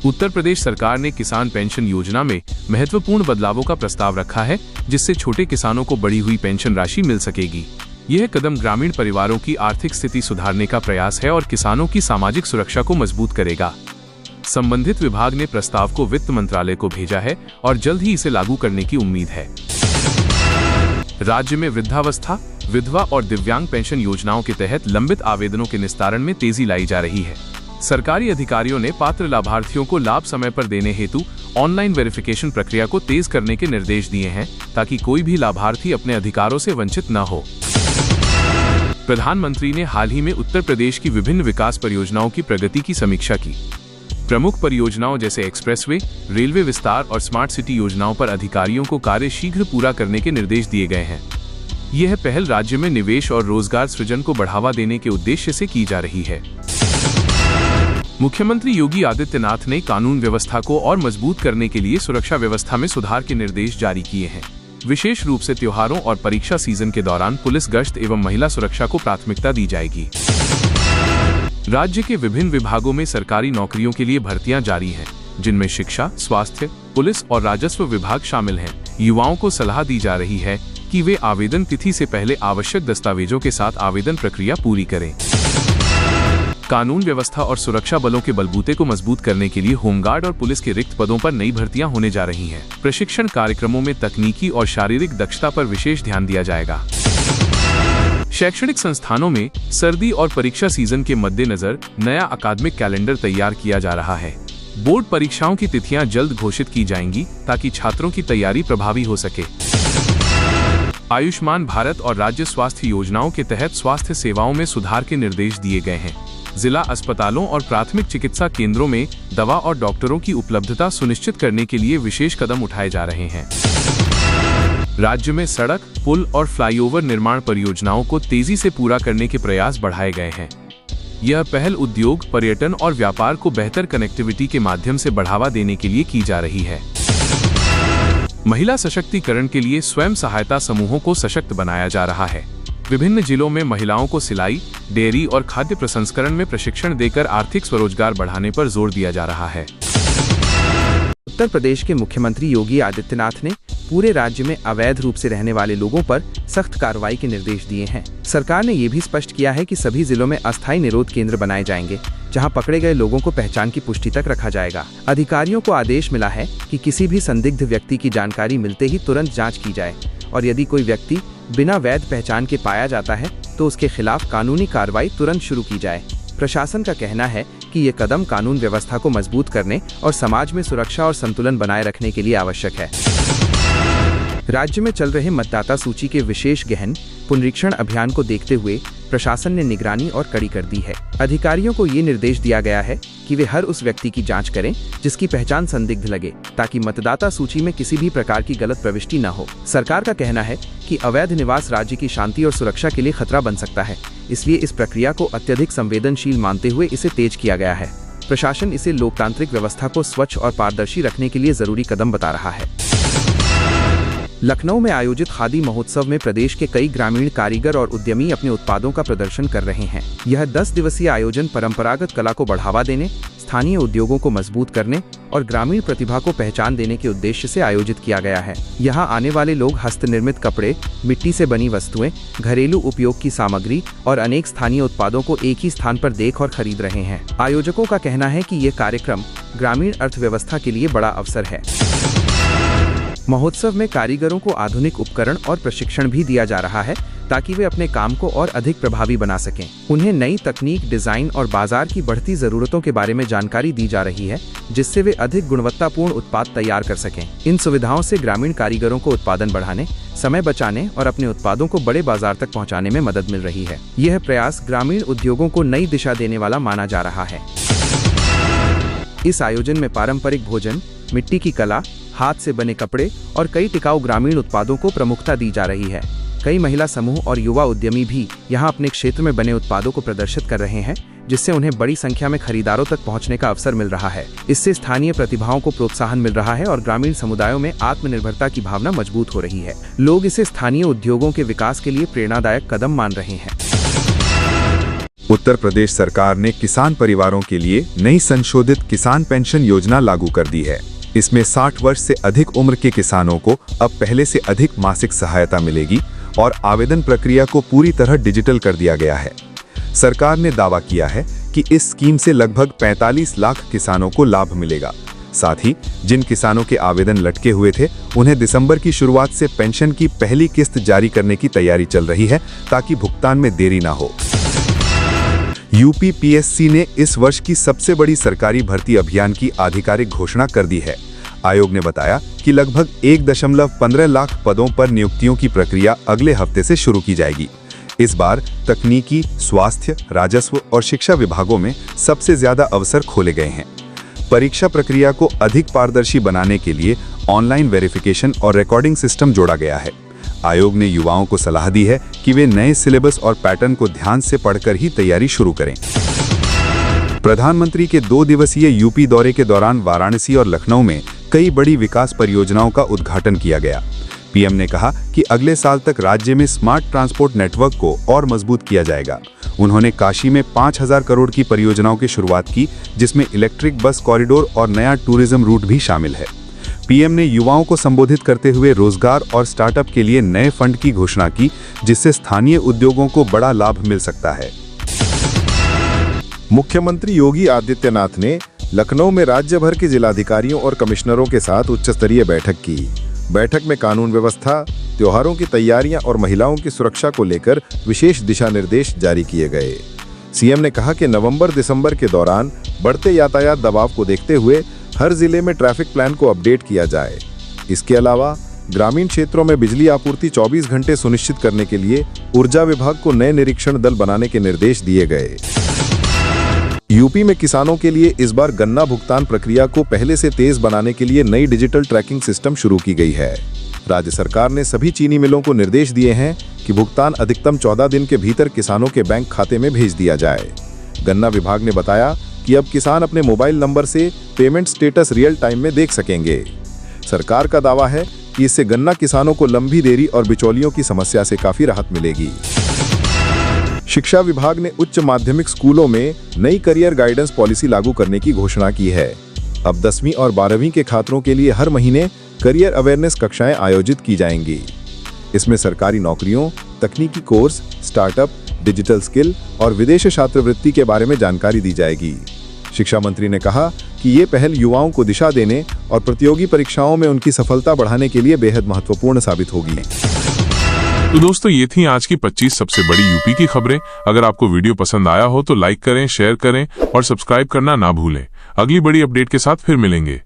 उत्तर प्रदेश सरकार ने किसान पेंशन योजना में महत्वपूर्ण बदलावों का प्रस्ताव रखा है, जिससे छोटे किसानों को बढ़ी हुई पेंशन राशि मिल सकेगी। यह कदम ग्रामीण परिवारों की आर्थिक स्थिति सुधारने का प्रयास है और किसानों की सामाजिक सुरक्षा को मजबूत करेगा। संबंधित विभाग ने प्रस्ताव को वित्त मंत्रालय को भेजा है और जल्द ही इसे लागू करने की उम्मीद है। राज्य में वृद्धावस्था, विधवा और दिव्यांग पेंशन योजनाओं के तहत लंबित आवेदनों के निस्तारण में तेजी लाई जा रही है। सरकारी अधिकारियों ने पात्र लाभार्थियों को लाभ समय पर देने हेतु ऑनलाइन वेरिफिकेशन प्रक्रिया को तेज करने के निर्देश दिए हैं, ताकि कोई भी लाभार्थी अपने अधिकारों से वंचित न हो। प्रधानमंत्री ने हाल ही में उत्तर प्रदेश की विभिन्न विकास परियोजनाओं की प्रगति की समीक्षा की। प्रमुख परियोजनाओं जैसे एक्सप्रेसवे, रेलवे विस्तार और स्मार्ट सिटी योजनाओं पर अधिकारियों को कार्य शीघ्र पूरा करने के निर्देश दिए गए हैं। यह पहल राज्य में निवेश और रोजगार सृजन को बढ़ावा देने के उद्देश्य से की जा रही है। मुख्यमंत्री योगी आदित्यनाथ ने कानून व्यवस्था को और मजबूत करने के लिए सुरक्षा व्यवस्था में सुधार के निर्देश जारी किए हैं। विशेष रूप से त्योहारों और परीक्षा सीजन के दौरान पुलिस गश्त एवं महिला सुरक्षा को प्राथमिकता दी जाएगी। राज्य के विभिन्न विभागों में सरकारी नौकरियों के लिए भर्तियां जारी हैं, जिनमें शिक्षा, स्वास्थ्य, पुलिस और राजस्व विभाग शामिल हैं। युवाओं को सलाह दी जा रही है कि वे आवेदन तिथि से पहले आवश्यक दस्तावेजों के साथ आवेदन प्रक्रिया पूरी करें। कानून व्यवस्था और सुरक्षा बलों के बलबूते को मजबूत करने के लिए होमगार्ड और पुलिस के रिक्त पदों पर नई भर्तियां होने जा रही हैं। प्रशिक्षण कार्यक्रमों में तकनीकी और शारीरिक दक्षता पर विशेष ध्यान दिया जाएगा। शैक्षणिक संस्थानों में सर्दी और परीक्षा सीजन के मद्देनजर नया अकादमिक कैलेंडर तैयार किया जा रहा है। बोर्ड परीक्षाओं की तिथियां जल्द घोषित की जाएंगी, ताकि छात्रों की तैयारी प्रभावी हो सके। आयुष्मान भारत और राज्य स्वास्थ्य योजनाओं के तहत स्वास्थ्य सेवाओं में सुधार के निर्देश दिए गए हैं। जिला अस्पतालों और प्राथमिक चिकित्सा केंद्रों में दवा और डॉक्टरों की उपलब्धता सुनिश्चित करने के लिए विशेष कदम उठाए जा रहे हैं। राज्य में सड़क, पुल और फ्लाईओवर निर्माण परियोजनाओं को तेजी से पूरा करने के प्रयास बढ़ाए गए हैं। यह पहल उद्योग, पर्यटन और व्यापार को बेहतर कनेक्टिविटी के माध्यम से बढ़ावा देने के लिए की जा रही है। महिला सशक्तिकरण के लिए स्वयं सहायता समूहों को सशक्त बनाया जा रहा है। विभिन्न जिलों में महिलाओं को सिलाई, डेयरी और खाद्य प्रसंस्करण में प्रशिक्षण देकर आर्थिक स्वरोजगार बढ़ाने पर जोर दिया जा रहा है। उत्तर प्रदेश के मुख्यमंत्री योगी आदित्यनाथ ने पूरे राज्य में अवैध रूप से रहने वाले लोगों पर सख्त कार्रवाई के निर्देश दिए हैं। सरकार ने ये भी स्पष्ट किया है कि सभी जिलों में अस्थायी निरोध केंद्र बनाए जाएंगे, जहां पकड़े गए लोगों को पहचान की पुष्टि तक रखा जाएगा। अधिकारियों को आदेश मिला है कि किसी भी संदिग्ध व्यक्ति की जानकारी मिलते ही तुरंत जाँच की जाए और यदि कोई व्यक्ति बिना वैध पहचान के पाया जाता है तो उसके खिलाफ कानूनी कार्रवाई तुरंत शुरू की जाए। प्रशासन का कहना है कि ये कदम कानून व्यवस्था को मजबूत करने और समाज में सुरक्षा और संतुलन बनाए रखने के लिए आवश्यक है। राज्य में चल रहे मतदाता सूची के विशेष गहन पुनरीक्षण अभियान को देखते हुए प्रशासन ने निगरानी और कड़ी कर दी है। अधिकारियों को ये निर्देश दिया गया है कि वे हर उस व्यक्ति की जांच करें जिसकी पहचान संदिग्ध लगे, ताकि मतदाता सूची में किसी भी प्रकार की गलत प्रविष्टि न हो। सरकार का कहना है कि अवैध निवास राज्य की शांति और सुरक्षा के लिए खतरा बन सकता है, इसलिए इस प्रक्रिया को अत्यधिक संवेदनशील मानते हुए इसे तेज किया गया है। प्रशासन इसे लोकतांत्रिक व्यवस्था को स्वच्छ और पारदर्शी रखने के लिए जरूरी कदम बता रहा है। लखनऊ में आयोजित खादी महोत्सव में प्रदेश के कई ग्रामीण कारीगर और उद्यमी अपने उत्पादों का प्रदर्शन कर रहे हैं। यह 10 दिवसीय आयोजन परंपरागत कला को बढ़ावा देने, स्थानीय उद्योगों को मजबूत करने और ग्रामीण प्रतिभा को पहचान देने के उद्देश्य से आयोजित किया गया है। यहाँ आने वाले लोग हस्तनिर्मित कपड़े, मिट्टी से बनी वस्तुएं, घरेलू उपयोग की सामग्री और अनेक स्थानीय उत्पादों को एक ही स्थान पर देख और खरीद रहे हैं। आयोजकों का कहना है कि ये कार्यक्रम ग्रामीण अर्थव्यवस्था के लिए बड़ा अवसर है। महोत्सव में कारीगरों को आधुनिक उपकरण और प्रशिक्षण भी दिया जा रहा है, ताकि वे अपने काम को और अधिक प्रभावी बना सकें। उन्हें नई तकनीक, डिजाइन और बाजार की बढ़ती जरूरतों के बारे में जानकारी दी जा रही है, जिससे वे अधिक गुणवत्तापूर्ण उत्पाद तैयार कर सकें। इन सुविधाओं से ग्रामीण कारीगरों को उत्पादन बढ़ाने, समय बचाने और अपने उत्पादों को बड़े बाजार तक पहुंचाने में मदद मिल रही है। यह प्रयास ग्रामीण उद्योगों को नई दिशा देने वाला माना जा रहा है। इस आयोजन में पारंपरिक भोजन, मिट्टी की कला, हाथ से बने कपड़े और कई टिकाऊ ग्रामीण उत्पादों को प्रमुखता दी जा रही है। कई महिला समूह और युवा उद्यमी भी यहां अपने क्षेत्र में बने उत्पादों को प्रदर्शित कर रहे हैं, जिससे उन्हें बड़ी संख्या में खरीदारों तक पहुंचने का अवसर मिल रहा है। इससे स्थानीय प्रतिभाओं को प्रोत्साहन मिल रहा है और ग्रामीण समुदायों में आत्मनिर्भरता की भावना मजबूत हो रही है। लोग इसे स्थानीय उद्योगों के विकास के लिए प्रेरणादायक कदम मान रहे हैं। उत्तर प्रदेश सरकार ने किसान परिवारों के लिए नई संशोधित किसान पेंशन योजना लागू कर दी है। इसमें 60 वर्ष से अधिक उम्र के किसानों को अब पहले से अधिक मासिक सहायता मिलेगी और आवेदन प्रक्रिया को पूरी तरह डिजिटल कर दिया गया है। सरकार ने दावा किया है कि इस स्कीम से लगभग 45 लाख किसानों को लाभ मिलेगा। साथ ही जिन किसानों के आवेदन लटके हुए थे, उन्हें दिसंबर की शुरुआत से पेंशन की पहली किस्त जारी करने की तैयारी चल रही है ताकि भुगतान में देरी ना हो। यूपीपीएससी ने इस वर्ष की सबसे बड़ी सरकारी भर्ती अभियान की आधिकारिक घोषणा कर दी है। आयोग ने बताया कि लगभग 1.15 लाख पदों पर नियुक्तियों की प्रक्रिया अगले हफ्ते से शुरू की जाएगी। इस बार तकनीकी, स्वास्थ्य, राजस्व और शिक्षा विभागों में सबसे ज्यादा अवसर खोले गए हैं। परीक्षा प्रक्रिया को अधिक पारदर्शी बनाने के लिए ऑनलाइन वेरिफिकेशन और रिकॉर्डिंग सिस्टम जोड़ा गया है। आयोग ने युवाओं को सलाह दी है कि वे नए सिलेबस और पैटर्न को ध्यान से पढ़कर ही तैयारी शुरू करें। प्रधानमंत्री के 2 दिवसीय यूपी दौरे के दौरान वाराणसी और लखनऊ में कई बड़ी विकास परियोजनाओं का उद्घाटन किया गया। पीएम ने कहा कि अगले साल तक राज्य में स्मार्ट ट्रांसपोर्ट नेटवर्क को और मजबूत किया जाएगा। उन्होंने काशी में 5000 करोड़ की परियोजनाओं की शुरुआत की, जिसमें इलेक्ट्रिक बस कॉरिडोर और नया टूरिज्म रूट भी शामिल है। पीएम ने युवाओं को संबोधित करते हुए रोजगार और स्टार्टअप के लिए नए फंड की घोषणा की, जिससे स्थानीय उद्योगों को बड़ा लाभ मिल सकता है। मुख्यमंत्री योगी आदित्यनाथ ने लखनऊ में राज्य भर के जिलाधिकारियों और कमिश्नरों के साथ उच्च स्तरीय बैठक की। बैठक में कानून व्यवस्था, त्योहारों की तैयारियां और महिलाओं की सुरक्षा को लेकर विशेष दिशा निर्देश जारी किए गए। सीएम ने कहा कि नवंबर-दिसंबर के दौरान बढ़ते यातायात दबाव को देखते हुए हर जिले में ट्रैफिक प्लान को अपडेट किया जाए। इसके अलावा ग्रामीण क्षेत्रों में बिजली आपूर्ति 24 घंटे सुनिश्चित करने के लिए ऊर्जा विभाग को नए निरीक्षण दल बनाने के निर्देश दिए गए। यूपी में किसानों के लिए इस बार गन्ना भुगतान प्रक्रिया को पहले से तेज बनाने के लिए नई डिजिटल ट्रैकिंग सिस्टम शुरू की गई है। राज्य सरकार ने सभी चीनी मिलों को निर्देश दिए हैं कि भुगतान अधिकतम 14 दिन के भीतर किसानों के बैंक खाते में भेज दिया जाए। गन्ना विभाग ने बताया कि अब किसान अपने मोबाइल नंबर से पेमेंट स्टेटस रियल टाइम में देख सकेंगे। सरकार का दावा है कि इससे गन्ना किसानों को लंबी देरी और बिचौलियों की समस्या से काफी राहत मिलेगी। शिक्षा विभाग ने उच्च माध्यमिक स्कूलों में नई करियर गाइडेंस पॉलिसी लागू करने की घोषणा की है। अब 10वीं और 12वीं के छात्रों के लिए हर महीने करियर अवेयरनेस कक्षाएं आयोजित की जाएंगी। इसमें सरकारी नौकरियों, तकनीकी कोर्स, स्टार्टअप, डिजिटल स्किल और विदेश छात्रवृत्ति के बारे में जानकारी दी जाएगी। शिक्षा मंत्री ने कहा कि ये पहल युवाओं को दिशा देने और प्रतियोगी परीक्षाओं में उनकी सफलता बढ़ाने के लिए बेहद महत्वपूर्ण साबित होगी। तो दोस्तों, ये थी आज की 25 सबसे बड़ी यूपी की खबरें। अगर आपको वीडियो पसंद आया हो तो लाइक करें, शेयर करें और सब्सक्राइब करना ना भूलें। अगली बड़ी अपडेट के साथ फिर मिलेंगे।